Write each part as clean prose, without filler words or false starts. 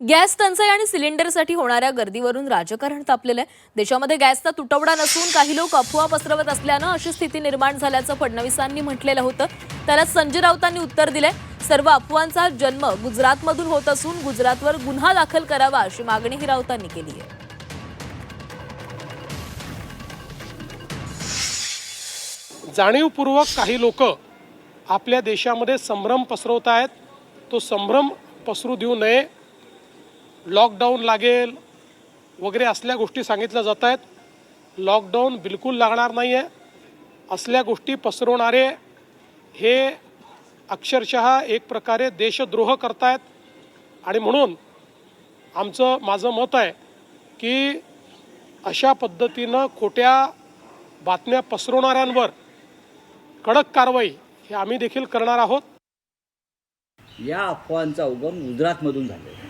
Gas टंचाई आणि सिलेंडरसाठी होणाऱ्या गर्दीवरून राजकारण तापलेलं आहे। देशामध्ये गॅसचा तुटवडा नसून काही लोक अफवा पसरवत असल्यानं अशी स्थिती निर्माण झाल्याचं फडणवीसांनी म्हटलेलं होतं। त्याला संजय राऊतांनी उत्तर दिलंय। सर्व अफवांचा जन्म गुजरातमधून होत असून गुजरातवर गुन्हा दाखल करावा अशी मागणीही राऊतांनी केली आहे। जाणीवपूर्वक काही लोक आपल्या देशामध्ये संभ्रम पसरवत आहेत। तो संभ्रम पसरू देऊ नये, लॉकडाऊन लागेल वगैरे असल्या गोष्टी सांगितल्या जात आहेत। लॉकडाऊन बिलकुल लागणार नाही आहे। असल्या गोष्टी पसरवणारे हे अक्षरशः एक प्रकारे देशद्रोह करतायत आणि म्हणून माझं मत आहे की अशा पद्धतीनं खोट्या बातम्या पसरवणाऱ्यांवर कडक कारवाई हे आम्ही देखील करणार आहोत। या अफवांचा उगम गुजरातमधून झालेला आहे।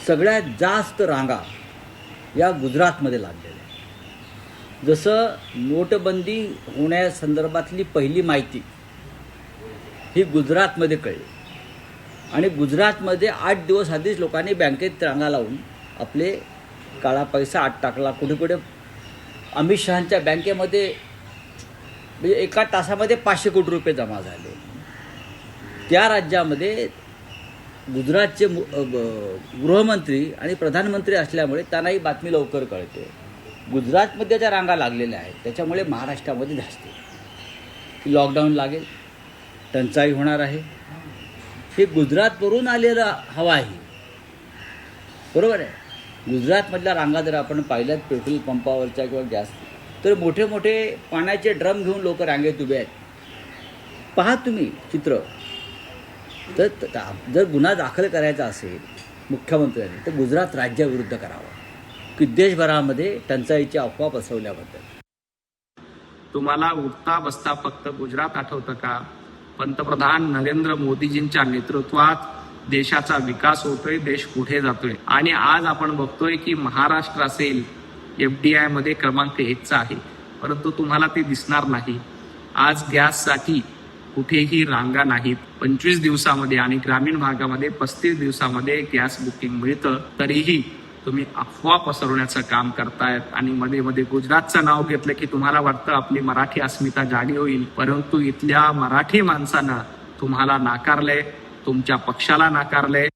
सगळ्यात जास्त रांगा या गुजरातमध्ये लागलेल्या आहेत। जसं नोटबंदी होण्यासंदर्भातली पहिली माहिती ही गुजरातमध्ये कळली आणि गुजरातमध्ये 8 दिवस आधीच लोकांनी बँकेत रांगा लावून आपले काळा पैसा आत टाकला। कुठे कुठे अमित शहांच्या बँकेमध्ये म्हणजे एका तासामध्ये 500 कोटी रुपये जमा झाले। त्या राज्यामध्ये गुजरातचे गृहमंत्री आणि प्रधानमंत्री असल्यामुळे त्यांनाही बातमी लवकर कळते। गुजरातमध्ये ज्या रांगा लागलेल्या आहेत त्याच्यामुळे महाराष्ट्रामध्ये धास्ते लॉकडाऊन लागेल, टंचाई होणार आहे, हे गुजरातवरून आलेलं हवा आहे। बरोबर आहे। गुजरातमधल्या रांगा जर आपण पाहिल्यात पेट्रोल पंपावरच्या किंवा गॅस, तर मोठे मोठे पाण्याचे ड्रम घेऊन लोक रांगेत उभे आहेत। पहा तुम्ही चित्र। तर जर गुन्हा दाखल करायचा असेल मुख्यमंत्र्यांनी तर गुजरात राज्याविरुद्ध करावा की देशभरामध्ये टंचाईची अफवा पसरवल्याबद्दल। तुम्हाला उठता बसता फक्त गुजरात आठवतं का? पंतप्रधान नरेंद्र मोदीजींच्या नेतृत्वात देशाचा विकास होतोय, देश पुढे जातोय आणि आज आपण बघतोय की महाराष्ट्र असेल FDI मध्ये क्रमांक 1 आहे, परंतु तुम्हाला ते दिसणार नाही। आज गॅससाठी कुठेही रांगा नाहीत। 25 दिवसामध्ये आणि ग्रामीण भागामध्ये 35 दिवसामध्ये गॅस बुकिंग मिळतं, तरीही तुम्ही अफवा पसरवण्याचं काम करतायत आणि मध्ये मध्ये गुजरातचं नाव घेतलं की तुम्हाला वाटतं आपली मराठी अस्मिता जागी होईल, परंतु इथल्या मराठी माणसानं तुम्हाला नाकारलंय, तुमच्या पक्षाला नाकारलंय।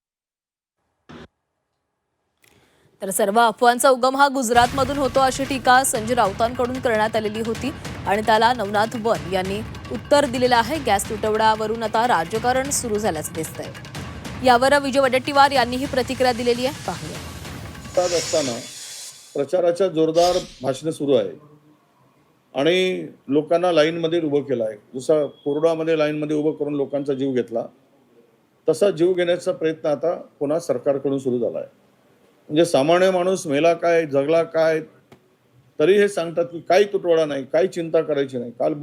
तर सर्व अफवांचा उगम हा गुजरातमधून होतो अशी टीका संजय राऊतांकडून करण्यात आलेली होती आणि त्याला नवनाथ वन यांनी उत्तर दिलेलं आहे। गॅस तुटवड्यावरून आता राजकारण सुरू झाल्याचं दिसतंय। यावर विजय वडेट्टीवार यांनीही प्रतिक्रिया दिलेली आहे, पाहूया। असताना प्रचाराच्या जोरदार भाषणे सुरू आहे आणि लोकांना लाईनमध्ये उभं केलं आहे। जसं कोरोनामध्ये लाईनमध्ये उभं करून लोकांचा जीव घेतला तसा जीव घेण्याचा प्रयत्न आता पुन्हा सरकारकडून सुरू झाला आहे। म्हणजे सामान्य माणूस मेला काय, जगला काय, तरी हे सांगतात की काही तुटवडा नाही, काही चिंता करायची नाही। काल